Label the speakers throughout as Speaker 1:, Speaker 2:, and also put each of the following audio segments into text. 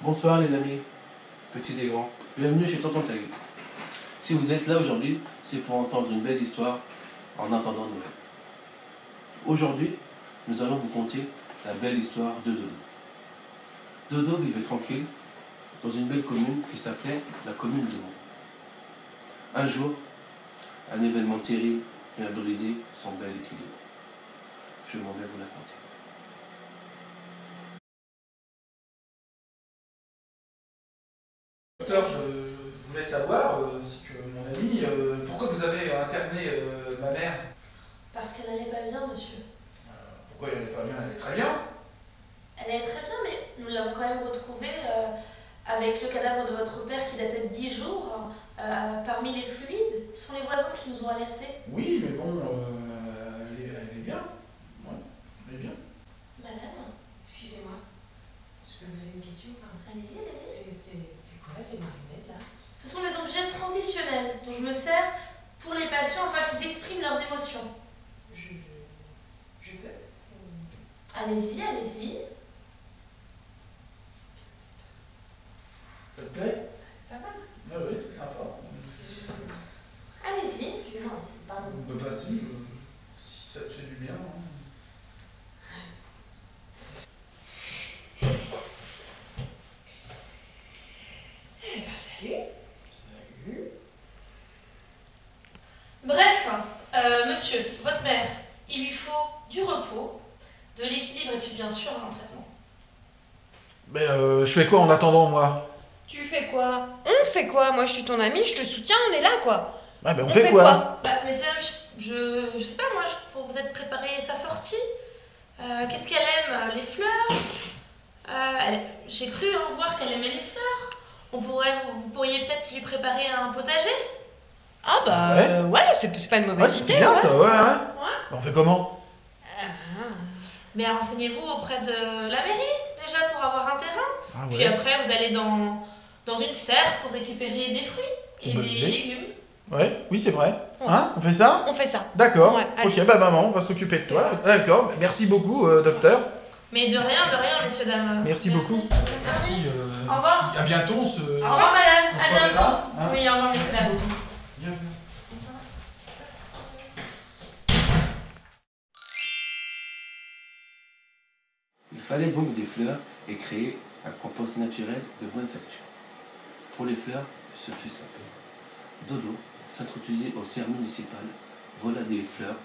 Speaker 1: Bonsoir les amis, petits et grands, bienvenue chez Tonton Saïd. Si vous êtes là aujourd'hui, c'est pour entendre une belle histoire en attendant Noël. Aujourd'hui, nous allons vous conter la belle histoire de Dodo. Dodo vivait tranquille dans une belle commune qui s'appelait la commune de Mont. Un jour, un événement terrible vient briser son bel équilibre. Je m'en vais vous la conter.
Speaker 2: Docteur, je voulais savoir, si que mon ami, pourquoi vous avez interné ma mère?
Speaker 3: Parce qu'elle n'allait pas bien, monsieur.
Speaker 2: Pourquoi elle n'est pas bien? Elle est très bien.
Speaker 3: Elle allait très bien, mais nous l'avons quand même retrouvée avec le cadavre de votre père qui datait de 10 jours. Parmi les fluides, ce sont les voisins qui nous ont alertés.
Speaker 2: Oui, mais bon, elle est bien. Ouais, elle est bien.
Speaker 3: Madame,
Speaker 4: Excusez-moi, je peux vous poser une question?
Speaker 3: allez-y, allez-y.
Speaker 4: C'est quoi ces marionnettes là?
Speaker 3: Ce sont des objets transitionnels dont je me sers pour les patients afin qu'ils expriment leurs émotions.
Speaker 4: Je peux?
Speaker 3: Allez-y, allez-y.
Speaker 2: Ça te plaît?
Speaker 4: Pas mal.
Speaker 2: Ah oui, c'est sympa.
Speaker 3: Allez-y.
Speaker 4: Excusez-moi, pardon.
Speaker 2: Bah vas-y, si ça te fait du bien. Hein.
Speaker 4: Eh ben salut. Salut.
Speaker 3: Bref, monsieur, votre mère, il lui faut du repos, de l'équilibre et puis bien sûr un traitement.
Speaker 2: Mais je fais quoi en attendant, moi?
Speaker 4: Tu fais quoi? On fait quoi? Moi je suis ton amie, je te soutiens, on est là quoi.
Speaker 2: Ah ben on fait quoi?
Speaker 3: Bah, messieurs, je sais pas, moi, pour vous être préparé sa sortie. Qu'est-ce qu'elle aime? Les fleurs. J'ai cru en voir qu'elle aimait les fleurs. Vous pourriez peut-être lui préparer un potager.
Speaker 4: Ah bah ouais, c'est pas une
Speaker 2: Ouais,
Speaker 4: mauvaise
Speaker 2: c'est
Speaker 4: idée.
Speaker 2: bien
Speaker 4: Ouais.
Speaker 2: ça, ouais.
Speaker 3: Ouais.
Speaker 2: On fait comment?
Speaker 4: Ah.
Speaker 3: Mais renseignez-vous auprès de la mairie, déjà, pour avoir un terrain.
Speaker 2: Ah ouais.
Speaker 3: Puis après, vous allez dans une serre pour récupérer des fruits
Speaker 2: C'est
Speaker 3: et
Speaker 2: une
Speaker 3: des
Speaker 2: bonne idée.
Speaker 3: légumes.
Speaker 2: Ouais, oui c'est vrai.
Speaker 4: Ouais.
Speaker 2: Hein? On fait ça?
Speaker 4: On fait ça.
Speaker 2: D'accord.
Speaker 4: Ouais, allez.
Speaker 2: Ok, bah maman, on va s'occuper de toi. D'accord. Merci beaucoup, docteur.
Speaker 3: Mais de rien, messieurs, dames.
Speaker 2: Merci beaucoup. Merci.
Speaker 3: Au revoir.
Speaker 2: À bientôt.
Speaker 3: Au revoir, madame.
Speaker 2: on
Speaker 3: À
Speaker 2: se
Speaker 3: bientôt.
Speaker 2: reverra, hein.
Speaker 3: Oui, au revoir, messieurs, dames.
Speaker 2: Bien.
Speaker 1: Il fallait donc des fleurs et créer un compost naturel de bonne facture. Pour les fleurs, ce fut simple. Dodo s'introduisit au serre municipal, vola des fleurs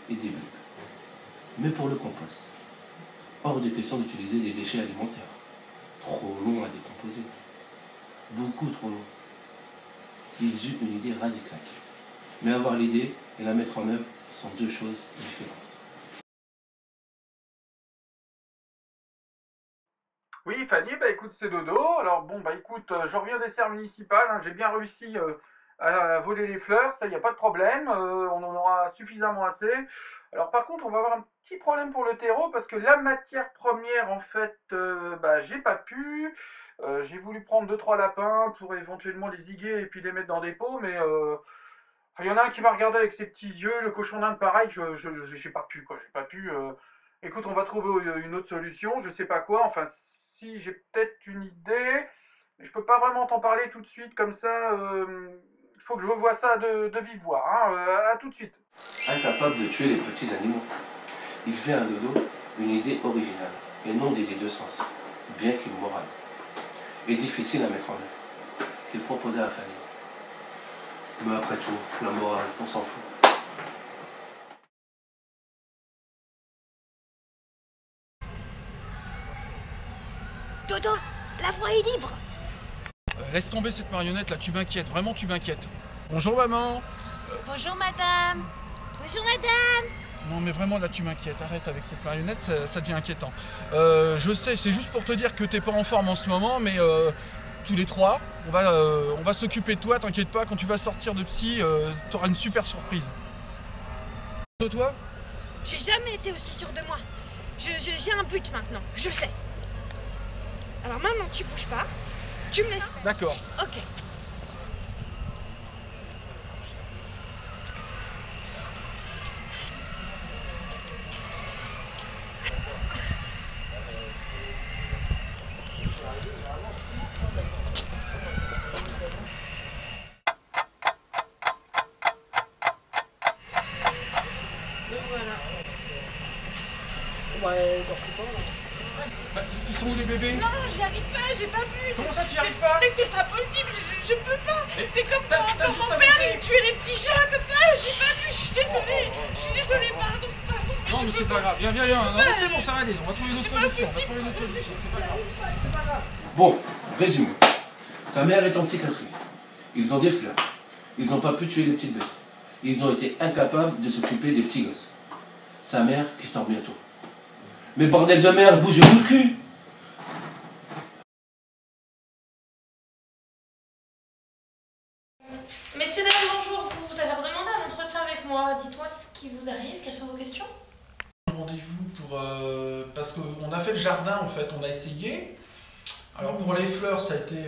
Speaker 1: et des bulbes. Mais pour le compost, hors de question d'utiliser des déchets alimentaires. Trop long à décomposer. Beaucoup trop long. Ils eurent une idée radicale. Mais avoir l'idée et la mettre en œuvre sont deux choses différentes.
Speaker 2: Oui, Fanny, bah écoute, c'est Dodo. Alors bon, bah écoute, je reviens des serres municipales, hein, j'ai bien réussi à voler les fleurs, ça, il n'y a pas de problème, on en aura suffisamment assez. Alors par contre, on va avoir un petit problème pour le terreau, parce que la matière première, en fait, bah j'ai pas pu. J'ai voulu prendre 2-3 lapins pour éventuellement les higuer et puis les mettre dans des pots, mais enfin, il y en a un qui m'a regardé avec ses petits yeux, le cochon d'Inde pareil, j'ai pas pu, quoi, j'ai pas pu. Écoute, on va trouver une autre solution, je sais pas quoi, enfin, si j'ai peut-être une idée, mais je peux pas vraiment t'en parler tout de suite, comme ça, il faut que je revoie ça de vive voix, hein, à tout de suite.
Speaker 1: Incapable de tuer les petits animaux, il fait à Dodo une idée originale, et non des deux sens, bien qu'immorale, et difficile à mettre en œuvre, qu'il proposait à Fanny. Mais après tout, la morale, on s'en fout.
Speaker 5: Dodo, la voie est libre.
Speaker 2: Laisse tomber cette marionnette là, tu m'inquiètes, vraiment tu m'inquiètes. Bonjour maman.
Speaker 5: Bonjour madame. Bonjour madame.
Speaker 2: Non mais vraiment là tu m'inquiètes, arrête avec cette marionnette, ça devient inquiétant. Je sais, c'est juste pour te dire que t'es pas en forme en ce moment, mais tous les trois, on va s'occuper de toi, t'inquiète pas, quand tu vas sortir de psy, t'auras une super surprise. De toi?
Speaker 5: J'ai jamais été aussi sûre de moi. J'ai un but maintenant, je le sais. Alors maintenant tu bouges pas, tu me laisses faire.
Speaker 2: D'accord.
Speaker 5: Ok.
Speaker 2: Bah, ils sont où les bébés?
Speaker 5: Non, j'y arrive pas, j'ai pas vu.
Speaker 2: Comment ça tu y arrives pas?
Speaker 5: Mais c'est pas possible, je peux pas.
Speaker 2: Mais
Speaker 5: C'est comme
Speaker 2: t'as
Speaker 5: quand
Speaker 2: juste
Speaker 5: mon
Speaker 2: à
Speaker 5: père
Speaker 2: monter.
Speaker 5: il tuait les petits chats comme ça, j'ai pas vu, je suis désolée. Je suis désolée, pardon.
Speaker 2: Non mais c'est pas grave, viens, non mais c'est bon, ça va aller, on va trouver une autre solution, c'est pas grave.
Speaker 1: Bon, résumé. Sa mère est en psychiatrie. Ils ont des fleurs. Ils n'ont pas pu tuer les petites bêtes. Ils ont été incapables de s'occuper des petits gosses. Sa mère qui sort bientôt. Mais bordel de merde, bougez-vous le cul!
Speaker 3: Messieurs, dames, bonjour. Vous avez redemandé un entretien avec moi. Dites-moi ce qui vous arrive, quelles sont vos questions?
Speaker 2: Rendez-vous pour parce qu'on a fait le jardin en fait, on a essayé. Alors pour les fleurs ça a été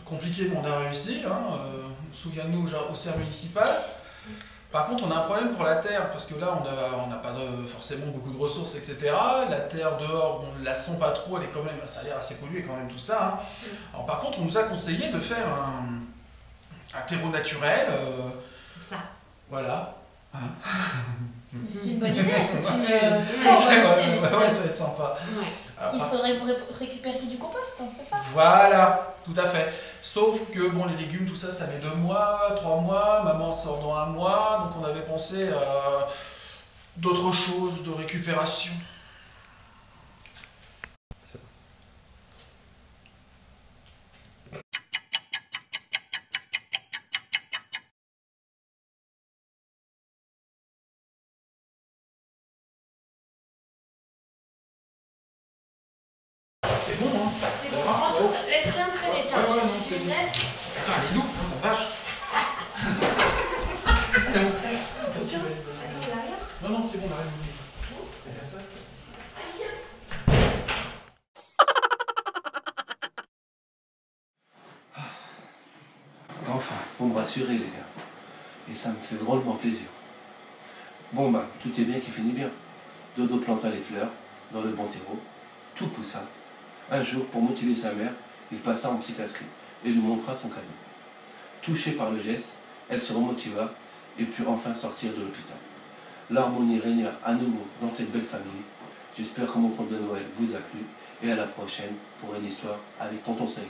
Speaker 2: compliqué mais on a réussi. Souviens-nous au cerf municipal. Par contre on a un problème pour la terre parce que là on n'a pas forcément beaucoup de ressources etc. La terre dehors on ne la sent pas trop, elle est quand même, ça a l'air assez pollué quand même tout ça. Alors par contre on nous a conseillé de faire un terreau naturel.
Speaker 3: C'est ça.
Speaker 2: Voilà.
Speaker 3: C'est une bonne idée, c'est une
Speaker 2: Ouais,
Speaker 3: bonne idée, messieurs.
Speaker 2: ouais, ça va être sympa.
Speaker 3: Ouais.
Speaker 2: Alors,
Speaker 3: Il faudrait que vous récupériez du compost, c'est ça?
Speaker 2: Voilà, tout à fait. Sauf que bon, les légumes, tout ça, ça met 2 mois, 3 mois, maman sort dans 1 mois, donc on avait pensé à d'autres choses de récupération. C'est bon, hein?
Speaker 3: C'est bon, en tout, laisse rien traîner, tiens.
Speaker 2: Ouais, non,
Speaker 3: Tu
Speaker 2: c'est
Speaker 3: me
Speaker 2: bon.
Speaker 3: laisses.
Speaker 2: Putain, les loups, mon vache. Non, non, c'est bon, on arrête de
Speaker 1: Enfin, vous me rassurez les gars. Et ça me fait drôlement plaisir. Bon bah, tout est bien qui finit bien. Dodo planta les fleurs dans le bon terreau. Tout poussa. Un jour, pour motiver sa mère, il passa en psychiatrie et lui montra son cadeau. Touchée par le geste, elle se remotiva et put enfin sortir de l'hôpital. L'harmonie régna à nouveau dans cette belle famille. J'espère que mon conte de Noël vous a plu et à la prochaine pour une histoire avec Tonton Saïd.